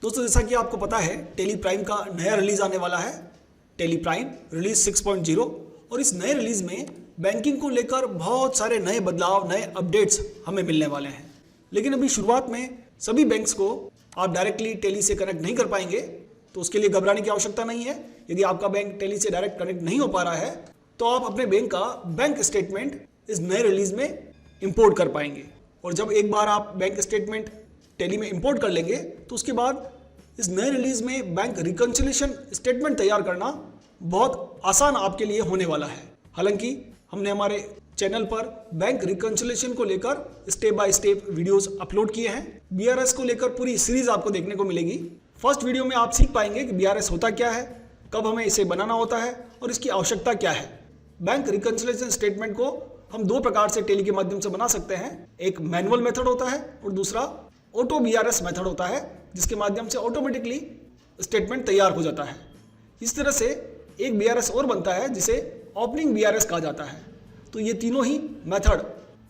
दोस्तों जैसा कि आपको पता है टेली प्राइम का नया रिलीज आने वाला है, टेली प्राइम रिलीज 6.0। और इस नए रिलीज में बैंकिंग को लेकर बहुत सारे नए बदलाव, नए अपडेट्स हमें मिलने वाले हैं। लेकिन अभी शुरुआत में सभी बैंक्स को आप डायरेक्टली टेली से कनेक्ट नहीं कर पाएंगे, तो उसके लिए घबराने की आवश्यकता नहीं है। यदि आपका बैंक टेली से डायरेक्ट कनेक्ट नहीं हो पा रहा है तो आप अपने बैंक का बैंक स्टेटमेंट इस नए रिलीज में इंपोर्ट कर पाएंगे। और जब एक बार आप बैंक स्टेटमेंट टेली में इंपोर्ट कर लेंगे तो उसके बाद इस नए रिलीज में बैंक रिकन्सिलिएशन स्टेटमेंट तैयार करना बहुत आसान आपके लिए होने वाला है। हालांकि हमने हमारे चैनल पर बैंक रिकन्सिलिएशन को लेकर step by step videos upload किए हैं। बीआरएस को लेकर पूरी सीरीज आपको देखने को मिलेगी। फर्स्ट वीडियो में आप सीख पाएंगे कि बीआरएस होता क्या है, कब हमें इसे बनाना होता है और इसकी आवश्यकता क्या है। बैंक रिकन्सिलिएशन स्टेटमेंट को हम दो प्रकार से टेली के माध्यम से बना सकते हैं। एक मैनुअल मेथड होता है और दूसरा ऑटो बीआरएस मेथड होता है, जिसके माध्यम से ऑटोमेटिकली स्टेटमेंट तैयार हो जाता है। इस तरह से एक बीआरएस और बनता है जिसे ओपनिंग बीआरएस कहा जाता है। तो ये तीनों ही मेथड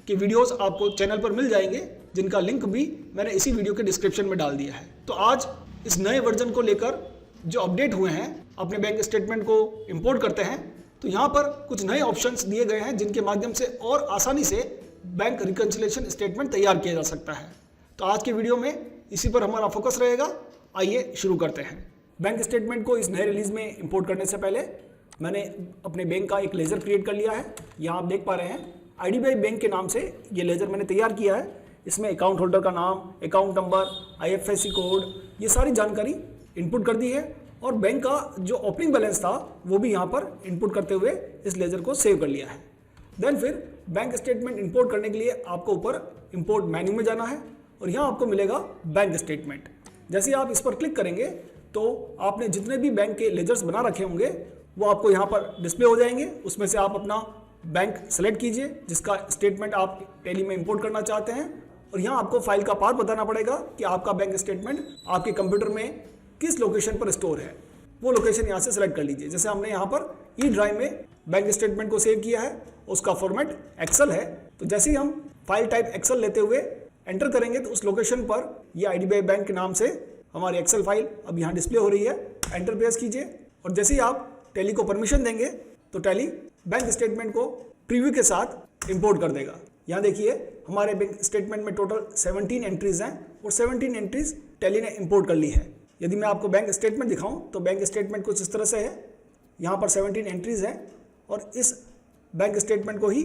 के वीडियोस आपको चैनल पर मिल जाएंगे, जिनका लिंक भी मैंने इसी वीडियो के डिस्क्रिप्शन में डाल दिया है। तो आज इस नए वर्जन को लेकर जो अपडेट हुए हैं, अपने बैंक स्टेटमेंट को इंपोर्ट करते हैं तो यहाँ पर कुछ नए ऑप्शंस दिए गए हैं जिनके माध्यम से और आसानी से बैंक रिकन्सिलिएशन स्टेटमेंट तैयार किया जा सकता है। तो आज के वीडियो में इसी पर हमारा फोकस रहेगा। आइए शुरू करते हैं। बैंक स्टेटमेंट को इस नए रिलीज में इंपोर्ट करने से पहले मैंने अपने बैंक का एक लेजर क्रिएट कर लिया है। यहाँ आप देख पा रहे हैं आईडीबीआई बैंक के नाम से ये लेजर मैंने तैयार किया है। इसमें अकाउंट होल्डर का नाम, अकाउंट नंबर, आईएफएससी कोड, ये सारी जानकारी इनपुट कर दी है और बैंक का जो ओपनिंग बैलेंस था वो भी यहाँ पर इनपुट करते हुए इस लेजर को सेव कर लिया है। देन फिर बैंक स्टेटमेंट इंपोर्ट करने के लिए आपको ऊपर इंपोर्ट मेन्यू में जाना है और यहाँ आपको मिलेगा बैंक स्टेटमेंट। जैसे ही आप इस पर क्लिक करेंगे तो आपने जितने भी बैंक के लेजर्स बना रखे होंगे वो आपको यहाँ पर डिस्प्ले हो जाएंगे। उसमें से आप अपना बैंक सेलेक्ट कीजिए जिसका स्टेटमेंट आप टेली में इंपोर्ट करना चाहते हैं और यहाँ आपको फाइल का पाथ बताना पड़ेगा कि आपका बैंक स्टेटमेंट आपके कंप्यूटर में किस लोकेशन पर स्टोर है। वो लोकेशन यहाँ से सेलेक्ट कर लीजिए। जैसे हमने यहाँ पर ई ड्राइव में बैंक स्टेटमेंट को सेव किया है, उसका फॉर्मेट एक्सेल है। तो जैसे ही हम फाइल टाइप एक्सेल लेते हुए एंटर करेंगे तो उस लोकेशन पर ये आईडीबीआई बैंक के नाम से हमारी एक्सेल फाइल अब यहाँ डिस्प्ले हो रही है। एंटर प्रेस कीजिए और जैसे ही आप टेली को परमिशन देंगे तो टेली बैंक स्टेटमेंट को प्रीव्यू के साथ इंपोर्ट कर देगा। यहाँ देखिए हमारे बैंक स्टेटमेंट में टोटल 17 एंट्रीज हैं और 17 एंट्रीज टेली ने इंपोर्ट कर ली है। यदि मैं आपको बैंक स्टेटमेंट दिखाऊं तो बैंक स्टेटमेंट कुछ इस तरह से है। यहाँ पर 17 एंट्रीज हैं और इस बैंक स्टेटमेंट को ही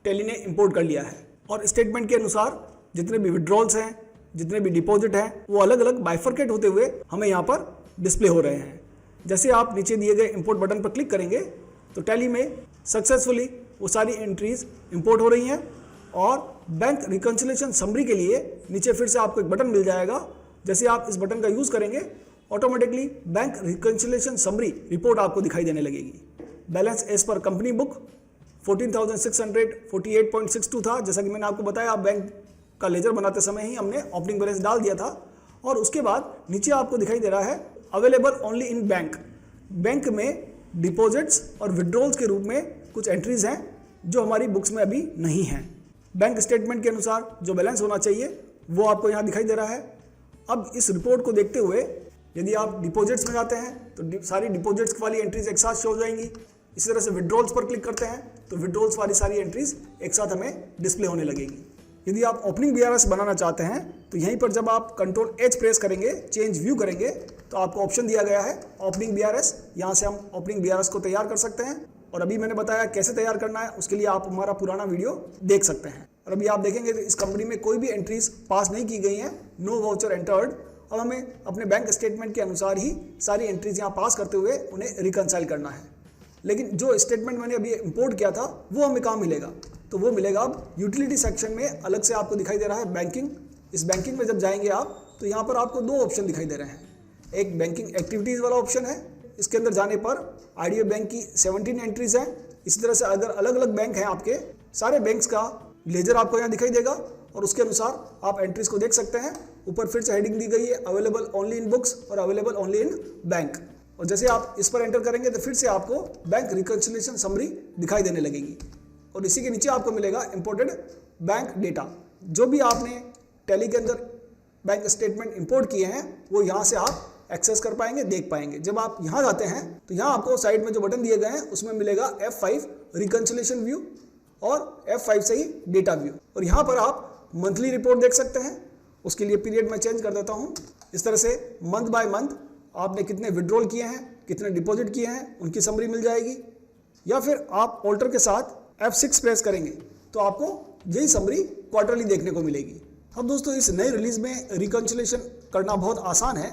टेली ने इंपोर्ट कर लिया है। और स्टेटमेंट के अनुसार जितने भी विड्रॉल्स हैं, जितने भी डिपॉजिट हैं, वो अलग अलग बाइफरकेट होते हुए हमें यहाँ पर डिस्प्ले हो रहे हैं। जैसे आप नीचे दिए गए इंपोर्ट बटन पर क्लिक करेंगे तो टेली में सक्सेसफुली वो सारी एंट्रीज इंपोर्ट हो रही हैं और बैंक रिकन्सिलिएशन समरी के लिए नीचे फिर से आपको एक बटन मिल जाएगा। जैसे आप इस बटन का यूज़ करेंगे automatically bank reconciliation summary report आपको दिखाई देने लगेगी। Balance as per company book 14,648.62 था। जैसा कि मैंने आपको बताया, आप बैंक का लेजर बनाते समय ही हमने ओपनिंग बैलेंस डाल दिया था। और उसके बाद नीचे आपको दिखाई दे रहा है available only in bank. Bank में डिपॉजिट्स और विड्रॉल्स के रूप में कुछ एंट्रीज हैं जो हमारी बुक्स में अभी नहीं हैं। बैंक स्टेटमेंट के अनुसार जो बैलेंस होना चाहिए वो आपको यहाँ दिखाई दे रहा है। अब इस रिपोर्ट को देखते हुए यदि आप डिपॉजिट्स में जाते हैं तो सारी डिपॉजिट्स वाली एंट्रीज एक साथ शो हो जाएंगी। इसी तरह से विड्रॉल्स पर क्लिक करते हैं तो विड्रॉल्स वाली सारी एंट्रीज एक साथ हमें डिस्प्ले होने लगेगी। यदि आप ओपनिंग बीआरएस बनाना चाहते हैं तो यहीं पर जब आप कंट्रोल एच प्रेस करेंगे, चेंज व्यू करेंगे, तो आपको ऑप्शन दिया गया है ओपनिंग बीआरएस। यहाँ से हम ओपनिंग बीआरएस को तैयार कर सकते हैं और अभी मैंने बताया कैसे तैयार करना है, उसके लिए आप हमारा पुराना वीडियो देख सकते हैं। और अभी आप देखेंगे तो इस कंपनी में कोई भी एंट्रीज पास नहीं की गई हैं, नो वाउचर एंटर्ड। अब हमें अपने बैंक स्टेटमेंट के अनुसार ही सारी एंट्रीज यहाँ पास करते हुए उन्हें रिकनसाइल करना है। लेकिन जो स्टेटमेंट मैंने अभी इंपोर्ट किया था वो हमें कहाँ मिलेगा, तो वो मिलेगा अब यूटिलिटी सेक्शन में। अलग से आपको दिखाई दे रहा है बैंकिंग। इस बैंकिंग में जब जाएंगे आप तो यहाँ पर आपको दो ऑप्शन दिखाई दे रहे हैं। एक बैंकिंग एक्टिविटीज़ वाला ऑप्शन है, इसके अंदर जाने पर आईडीबीआई बैंक की 17 एंट्रीज हैं। इसी तरह से अगर अलग अलग बैंक हैं आपके, सारे बैंक्स का लेजर आपको यहाँ दिखाई देगा और उसके अनुसार आप एंट्रीज को देख सकते हैं। ऊपर फिर से हेडिंग दी गई है अवेलेबल ओनली इन बुक्स और अवेलेबल ओनली इन बैंक। और जैसे आप इस पर एंटर करेंगे तो फिर से आपको बैंक रिकन्सिलिएशन समरी दिखाई देने लगेगी और इसी के नीचे आपको मिलेगा इंपोर्टेड बैंक डेटा। जो भी आपने टेली के अंदर बैंक स्टेटमेंट इंपोर्ट किए हैं वो यहाँ से आप एक्सेस कर पाएंगे, देख पाएंगे। जब आप यहाँ जाते हैं तो यहाँ आपको साइड में जो बटन दिए गए हैं उसमें मिलेगा F5 रिकंसिलिएशन व्यू और F5 से ही डेटा व्यू, और यहाँ पर आप मंथली रिपोर्ट देख सकते हैं। उसके लिए पीरियड मैं चेंज कर देता हूँ। इस तरह से मंथ बाय मंथ आपने कितने विड्रॉल किए हैं, कितने डिपॉजिट किए हैं, उनकी समरी मिल जाएगी। या फिर आप ऑल्टर के साथ F6 प्रेस करेंगे तो आपको यही समरी क्वार्टरली देखने को मिलेगी। अब दोस्तों इस नई रिलीज में रिकंसिलिएशन करना बहुत आसान है,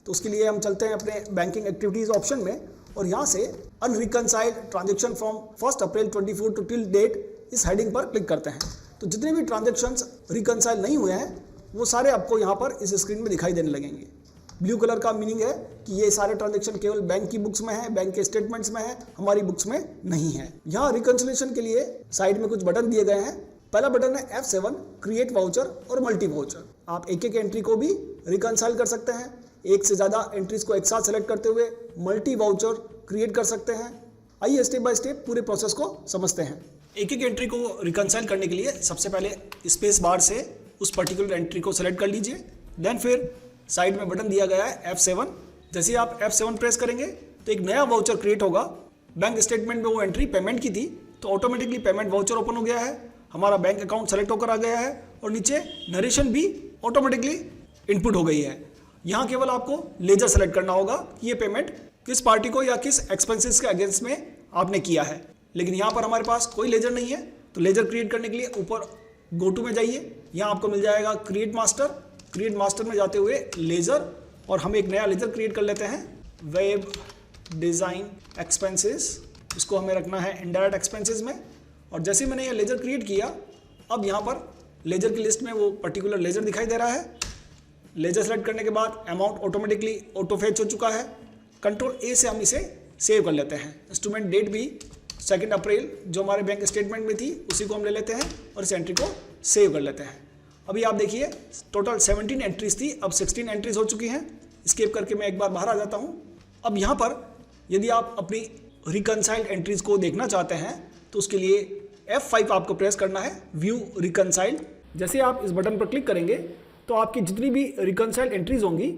तो उसके लिए हम चलते हैं अपने बैंकिंग एक्टिविटीज ऑप्शन में और यहाँ से unreconciled transaction from 1 April 24 to till date इस हेडिंग पर क्लिक करते हैं। तो जितने भी ट्रांजेक्शन्स रिकंसाइल नहीं हुए हैं वो सारे आपको यहाँ पर इस स्क्रीन में दिखाई देने लगेंगे। ब्लू कलर का मीनिंग है कि ये सारे ट्रांजेक्शन केवल बैंक की बुक्स में है, बैंक के स्टेटमेंट्स में है, हमारी बुक्स में नहीं है। यहाँ रिकंसिलिएशन के लिए साइड में कुछ बटन दिए गए हैं। पहला बटन है F7 क्रिएट वाउचर और मल्टी वाउचर। आप एक एक एंट्री को भी रिकंसाइल कर सकते हैं, एक से ज़्यादा एंट्रीज को एक साथ सेलेक्ट करते हुए मल्टी वाउचर क्रिएट कर सकते हैं। आइए स्टेप बाय स्टेप पूरे प्रोसेस को समझते हैं। एक एक एंट्री को रिकंसाइल करने के लिए सबसे पहले स्पेस बार से उस पर्टिकुलर एंट्री को सेलेक्ट कर लीजिए। देन फिर साइड में बटन दिया गया है F7। जैसे ही आप F7 प्रेस करेंगे तो एक नया वाउचर क्रिएट होगा। बैंक स्टेटमेंट में वो एंट्री पेमेंट की थी तो ऑटोमेटिकली पेमेंट वाउचर ओपन हो गया है, हमारा बैंक अकाउंट सेलेक्ट होकर आ गया है और नीचे नरेशन भी ऑटोमेटिकली इनपुट हो गई है। यहाँ केवल आपको लेजर सेलेक्ट करना होगा कि ये पेमेंट किस पार्टी को या किस एक्सपेंसेस के अगेंस्ट में आपने किया है। लेकिन यहाँ पर हमारे पास कोई लेजर नहीं है, तो लेजर क्रिएट करने के लिए ऊपर गो टू में जाइए। यहाँ आपको मिल जाएगा क्रिएट मास्टर। क्रिएट मास्टर में जाते हुए लेजर, और हम एक नया लेजर क्रिएट कर लेते हैं वेब डिज़ाइन एक्सपेंसेस। इसको हमें रखना है इनडायरेक्ट एक्सपेंसेस में। और जैसे मैंने ये लेजर क्रिएट किया, अब यहाँ पर लेजर की लिस्ट में वो पर्टिकुलर लेजर दिखाई दे रहा है। लेजर सेलेक्ट करने के बाद अमाउंट ऑटोमेटिकली ऑटो फेच हो चुका है। कंट्रोल A से हम इसे सेव कर लेते हैं। इंस्ट्रूमेंट डेट भी 2 अप्रैल जो हमारे बैंक स्टेटमेंट में थी उसी को हम ले लेते हैं और इस एंट्री को सेव कर लेते हैं। अभी आप देखिए टोटल 17 एंट्रीज थी, अब 16 एंट्रीज हो चुकी हैं। स्केप करके मैं एक बार बाहर आ जाता हूँ। अब यहाँ पर यदि आप अपनी रिकंसाइल्ड एंट्रीज को देखना चाहते हैं तो उसके लिए F5 आपको प्रेस करना है, व्यू रिकंसाइल्ड। जैसे आप इस बटन पर क्लिक करेंगे तो आपकी जितनी भी रिकंसाइल्ड एंट्रीज होंगी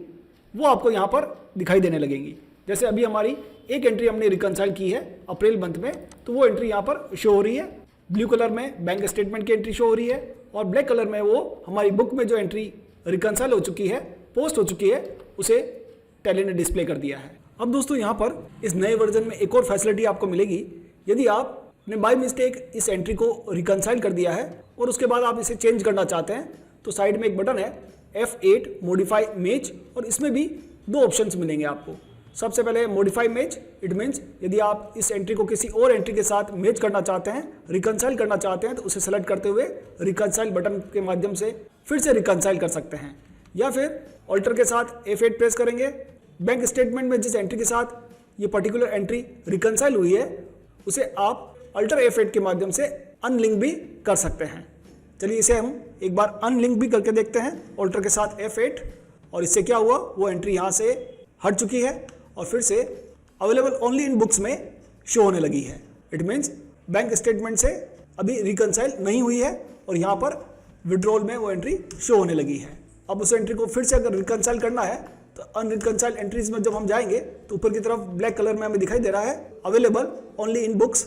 वो आपको यहाँ पर दिखाई देने लगेंगी। जैसे अभी हमारी एक एंट्री हमने रिकंसाइल की है अप्रैल मंथ में, तो वो एंट्री यहाँ पर शो हो रही है। ब्लू कलर में बैंक स्टेटमेंट की एंट्री शो हो रही है और ब्लैक कलर में वो हमारी बुक में जो एंट्री रिकंसाइल हो चुकी है, पोस्ट हो चुकी है, उसे टैली ने डिस्प्ले कर दिया है। अब दोस्तों यहाँ पर इस नए वर्जन में एक और फैसिलिटी आपको मिलेगी। यदि आपने बाय मिस्टेक इस एंट्री को रिकंसाइल कर दिया है और उसके बाद आप इसे चेंज करना चाहते हैं तो साइड में एक बटन है F8 मॉडिफाई मैच, और इसमें भी 2 ऑप्शंस मिलेंगे आपको। सबसे पहले मॉडिफाई मैच, इट मीन्स यदि आप इस एंट्री को किसी और एंट्री के साथ मैच करना चाहते हैं, रिकंसाइल करना चाहते हैं, तो उसे सेलेक्ट करते हुए रिकंसाइल बटन के माध्यम से फिर से रिकंसाइल कर सकते हैं। या फिर ऑल्टर के साथ F8 प्रेस करेंगे। बैंक स्टेटमेंट में जिस एंट्री के साथ ये पर्टिकुलर एंट्री रिकंसाइल हुई है उसे आप अल्टर F8 के माध्यम से अनलिंक भी कर सकते हैं। चलिए इसे हम एक बार अनलिंक भी करके देखते हैं ऑल्टर के साथ F8, और इससे क्या हुआ, वो एंट्री यहाँ से हट चुकी है और फिर से अवेलेबल ओनली इन बुक्स में शो होने लगी है। इट मीन्स बैंक स्टेटमेंट से अभी रिकंसाइल नहीं हुई है और यहाँ पर विड्रॉल में वो एंट्री शो होने लगी है। अब उस एंट्री को फिर से अगर रिकंसाइल करना है तो अनरिकंसाइल एंट्रीज में जब हम जाएंगे तो ऊपर की तरफ ब्लैक कलर में हमें दिखाई दे रहा है अवेलेबल ओनली इन बुक्स,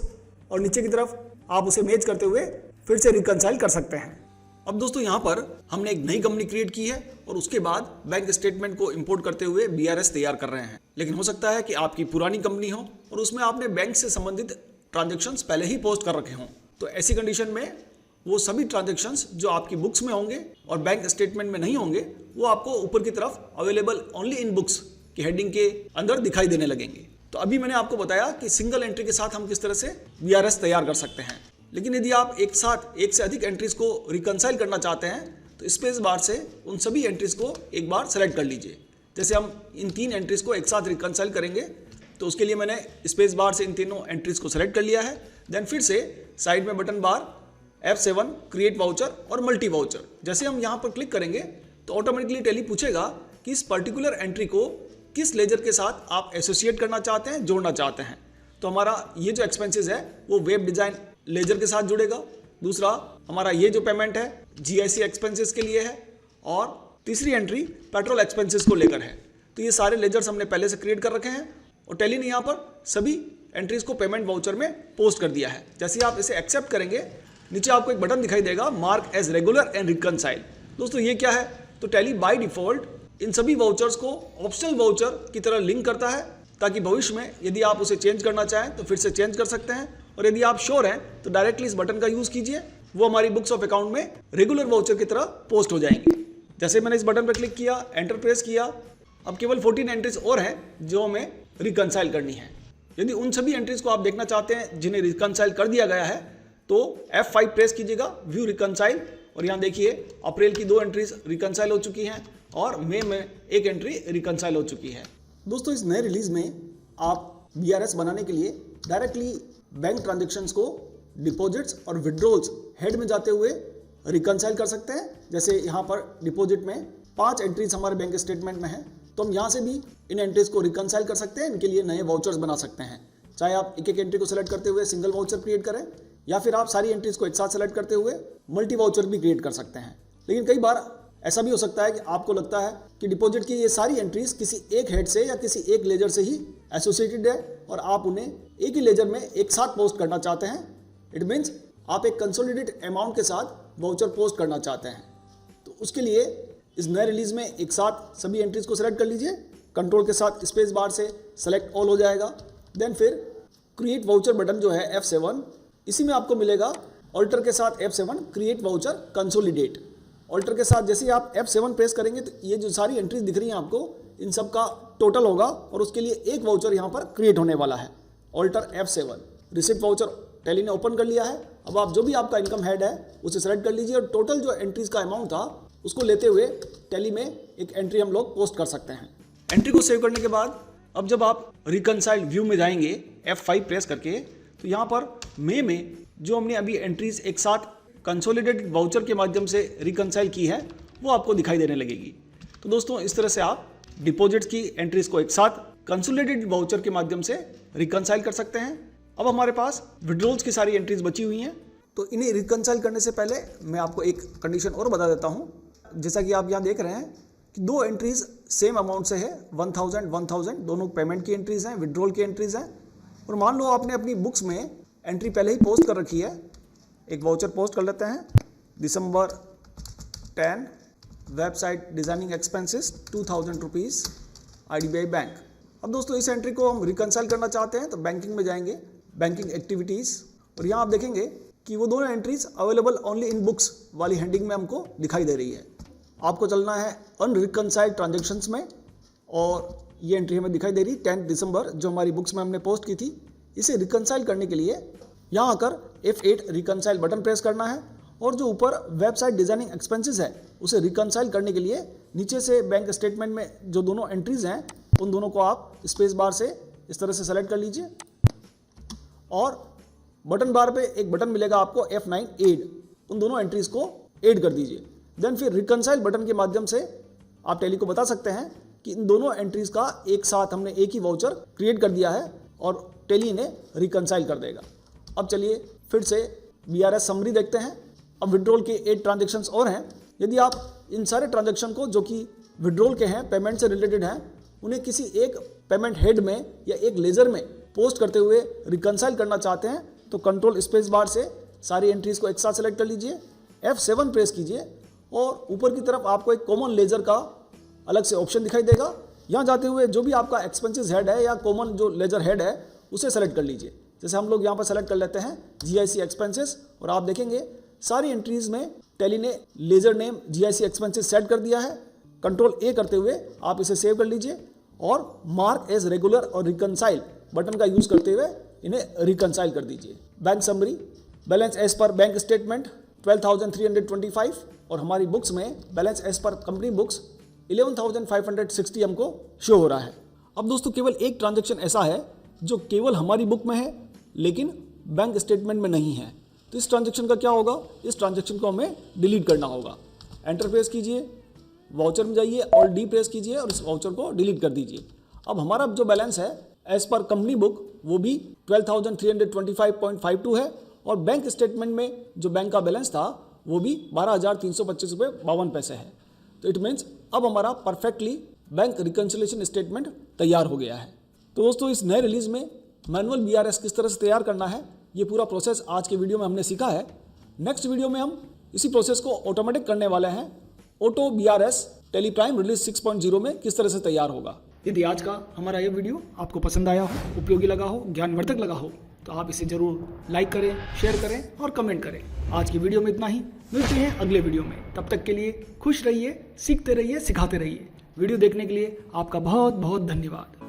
और नीचे की तरफ आप उसे मैच करते हुए फिर से रिकंसाइल कर सकते हैं। अब दोस्तों यहाँ पर हमने एक नई कंपनी क्रिएट की है और उसके बाद बैंक स्टेटमेंट को इंपोर्ट करते हुए BRS तैयार कर रहे हैं। लेकिन हो सकता है कि आपकी पुरानी कंपनी हो और उसमें आपने बैंक से संबंधित ट्रांजैक्शंस पहले ही पोस्ट कर रखे हों, तो ऐसी कंडीशन में वो सभी ट्रांजैक्शंस जो आपकी बुक्स में होंगे और बैंक स्टेटमेंट में नहीं होंगे वो आपको ऊपर की तरफ अवेलेबल ओनली इन बुक्स की हेडिंग के अंदर दिखाई देने लगेंगे। तो अभी मैंने आपको बताया कि सिंगल एंट्री के साथ हम किस तरह से BRS तैयार कर सकते हैं। लेकिन यदि आप एक साथ एक से अधिक एंट्रीज को रिकंसाइल करना चाहते हैं तो स्पेस बार से उन सभी एंट्रीज को एक बार सेलेक्ट कर लीजिए। जैसे हम इन 3 एंट्रीज को एक साथ रिकंसाइल करेंगे तो उसके लिए मैंने स्पेस बार से इन तीनों एंट्रीज को सेलेक्ट कर लिया है। देन फिर से साइड में बटन बार F7 क्रिएट वाउचर और मल्टी वाउचर, जैसे हम यहाँ पर क्लिक करेंगे तो ऑटोमेटिकली टैली पूछेगा कि इस पर्टिकुलर एंट्री को किस लेजर के साथ आप एसोसिएट करना चाहते हैं, जोड़ना चाहते हैं। तो हमारा ये जो एक्सपेंसेस है वो वेब डिज़ाइन लेजर के साथ जुड़ेगा। दूसरा हमारा ये जो पेमेंट है GIC एक्सपेंसेस के लिए है, और तीसरी एंट्री पेट्रोल एक्सपेंसेस को लेकर है। तो ये सारे लेजर्स हमने पहले से क्रिएट कर रखे हैं और टैली ने यहाँ पर सभी एंट्रीज को पेमेंट वाउचर में पोस्ट कर दिया है। जैसे ही आप इसे एक्सेप्ट करेंगे, नीचे आपको एक बटन दिखाई देगा, mark as regular and reconcile. दोस्तों ये क्या है? तो टैली बाय डिफॉल्ट इन सभी वाउचर्स को ऑप्शनल वाउचर की तरह लिंक करता है, ताकि भविष्य में यदि आप उसे चेंज करना चाहें तो फिर से चेंज कर सकते हैं। और यदि आप श्योर हैं तो डायरेक्टली इस बटन का यूज कीजिए, वो हमारी बुक्स ऑफ अकाउंट में रेगुलर वाउचर की तरह पोस्ट हो जाएंगे। जैसे मैंने इस बटन पर क्लिक किया, एंटर प्रेस किया, अब केवल 14 एंट्रीज और हैं जो हमें रिकनसाइल करनी है। यदि उन सभी एंट्रीज को आप देखना चाहते हैं जिन्हें रिकनसाइल कर दिया गया है तो F5 प्रेस कीजिएगा, व्यू रिकनसाइल, और यहाँ देखिए अप्रैल की 2 एंट्रीज रिकनसाइल हो चुकी हैं और मई में 1 एंट्री रिकनसाइल हो चुकी है। दोस्तों इस नए रिलीज में आप BRS बनाने के लिए डायरेक्टली बैंक ट्रांजेक्शन्स को डिपॉजिट्स और विड्रॉल्स हेड में जाते हुए रिकनसाइल कर सकते हैं। जैसे यहाँ पर डिपॉजिट में 5 एंट्रीज हमारे बैंक स्टेटमेंट में है, तो हम यहाँ से भी इन एंट्रीज को रिकनसाइल कर सकते हैं। इनके लिए नए वाउचर्स बना सकते हैं, चाहे आप एक एक एंट्री को सेलेक्ट करते हुए सिंगल वाउचर क्रिएट करें या फिर आप सारी एंट्रीज को एक साथ सेलेक्ट करते हुए मल्टी वाउचर भी क्रिएट कर सकते हैं। लेकिन कई बार ऐसा भी हो सकता है कि आपको लगता है कि डिपॉजिट की ये सारी एंट्रीज किसी एक हेड से या किसी एक लेजर से ही एसोसिएटेड है और आप उन्हें एक ही लेजर में एक साथ पोस्ट करना चाहते हैं। इट मीन्स आप एक कंसोलिडेटेड अमाउंट के साथ वाउचर पोस्ट करना चाहते हैं। तो उसके लिए इस नए रिलीज में एक साथ सभी एंट्रीज को सेलेक्ट कर लीजिए, कंट्रोल के साथ स्पेस बार से सेलेक्ट ऑल हो जाएगा। देन फिर क्रिएट वाउचर बटन जो है F7, इसी में आपको मिलेगा ऑल्टर के साथ F7 create voucher consolidate. Alter के साथ जैसे ही आप F7 प्रेस करेंगे तो ये जो सारी एंट्रीज दिख रही हैं आपको, इन सब का टोटल होगा और उसके लिए एक वाउचर यहाँ पर क्रिएट होने वाला है। Alter F7 receipt voucher Tally ने ओपन कर लिया है। अब आप जो भी आपका इनकम हेड है उसे सेलेक्ट कर लीजिए और टोटल जो एंट्रीज का अमाउंट था उसको लेते हुए टैली में एक एंट्री हम लोग पोस्ट कर सकते हैं। एंट्री को सेव करने के बाद अब जब आप रिकनसाइल व्यू में जाएंगे F5 प्रेस करके, तो यहाँ पर मई में जो हमने अभी एंट्रीज एक साथ कंसोलिडेटेड वाउचर के माध्यम से रिकनसाइल की है वो आपको दिखाई देने लगेगी। तो दोस्तों इस तरह से आप डिपॉजिट्स की एंट्रीज को एक साथ कंसोलिडेटेड वाउचर के माध्यम से रिकनसाइल कर सकते हैं। अब हमारे पास विड्रॉल्स की सारी एंट्रीज बची हुई हैं, तो इन्हें रिकनसाइल करने से पहले मैं आपको एक कंडीशन और बता देता हूँ। जैसा कि आप यहाँ देख रहे हैं कि 2 एंट्रीज सेम अमाउंट से है, 1000 दोनों पेमेंट की एंट्रीज हैं, विड्रॉल की एंट्रीज हैं। और मान लो आपने अपनी बुक्स में एंट्री पहले ही पोस्ट कर रखी है, एक वाउचर पोस्ट कर लेते हैं, दिसंबर 10 website designing expenses 2000 rupees IDBI bank. अब दोस्तों इस एंट्री को हम रिकनसाइल करना चाहते हैं तो बैंकिंग में जाएंगे, बैंकिंग एक्टिविटीज़, और यहाँ आप देखेंगे कि वो दोनों entries available only in books वाली हेडिंग में हमको दिखाई दे रही है। आपको चलना है अनरिकनसाइल्ड ट्रांजेक्शन्स में और ये एंट्री हमें दिखाई दे रही 10 दिसंबर जो हमारी बुक्स में हमने पोस्ट की थी। इसे रिकनसाइल करने के लिए यहाँ आकर F8 रिकनसाइल बटन प्रेस करना है और जो ऊपर वेबसाइट डिज़ाइनिंग एक्सपेंसेस है उसे रिकनसाइल करने के लिए नीचे से बैंक स्टेटमेंट में जो दोनों एंट्रीज हैं उन दोनों को आप स्पेस बार से इस तरह से सेलेक्ट कर लीजिए और बटन बार पे एक बटन मिलेगा आपको F9 ऐड, उन दोनों एंट्रीज को ऐड कर दीजिए। देन फिर रिकनसाइल बटन के माध्यम से आप टैली को बता सकते हैं कि इन दोनों एंट्रीज का एक साथ हमने एक ही वाउचर क्रिएट कर दिया है और टैली ने रिकनसाइल कर देगा। अब चलिए फिर से BRS समरी देखते हैं। अब विड्रॉल के 8 ट्रांजेक्शन्स और हैं। यदि आप इन सारे ट्रांजेक्शन को जो कि विड्रॉल के हैं, पेमेंट से रिलेटेड हैं, उन्हें किसी एक पेमेंट हेड में या एक लेजर में पोस्ट करते हुए रिकनसाइल करना चाहते हैं तो कंट्रोल स्पेस बार से सारी एंट्रीज को एक साथ सेलेक्ट कर लीजिए, F7 प्रेस कीजिए और ऊपर की तरफ आपको एक कॉमन लेजर का अलग से ऑप्शन दिखाई देगा। यहाँ जाते हुए जो भी आपका एक्सपेंसेस हेड है या कॉमन जो लेजर हेड है उसे सेलेक्ट कर लीजिए। जैसे हम लोग यहाँ पर सेलेक्ट कर लेते हैं GIC एक्सपेंसेस और आप देखेंगे सारी एंट्रीज में टैली ने ledger name GIC expenses set कर दिया है। कंट्रोल A करते हुए आप इसे सेव कर लीजिए और मार्क एज रेगुलर और रिकनसाइल बटन का यूज करते हुए इन्हें रिकनसाइल कर दीजिए। Bank summary, balance as per bank statement 12,325 और हमारी बुक्स में balance as per company books 11,560 हमको शो हो रहा है। अब दोस्तों केवल एक ट्रांजैक्शन ऐसा है जो केवल हमारी बुक में है लेकिन बैंक स्टेटमेंट में नहीं है। तो इस ट्रांजैक्शन का क्या होगा? इस ट्रांजैक्शन को हमें डिलीट करना होगा। एंटर प्रेस कीजिए, वाउचर में जाइए और डी प्रेस कीजिए और इस वाउचर को डिलीट कर दीजिए। अब हमारा जो बैलेंस है एज पर कंपनी बुक वो भी 12,325.52 है और बैंक स्टेटमेंट में जो बैंक का बैलेंस था वो भी 12,325 रुपये 52 पैसे है। तो इट मीन्स अब हमारा परफेक्टली बैंक रिकन्सिलिएशन स्टेटमेंट तैयार हो गया है। तो दोस्तों इस नए रिलीज में मैनुअल BRS किस तरह से तैयार करना है, ये पूरा प्रोसेस आज के वीडियो में हमने सीखा है। नेक्स्ट वीडियो में हम इसी प्रोसेस को ऑटोमेटिक करने वाले हैं। Auto BRS Tally Prime release 6.0 में किस तरह से तैयार होगा। यदि आज का हमारा ये वीडियो आपको पसंद आया हो, उपयोगी लगा हो, ज्ञानवर्धक लगा हो, तो आप इसे जरूर लाइक करें, शेयर करें और कमेंट करें। आज की वीडियो में इतना ही, मिलते हैं अगले वीडियो में। तब तक के लिए खुश रहिए, सीखते रहिए, सिखाते रहिए। वीडियो देखने के लिए आपका बहुत बहुत धन्यवाद।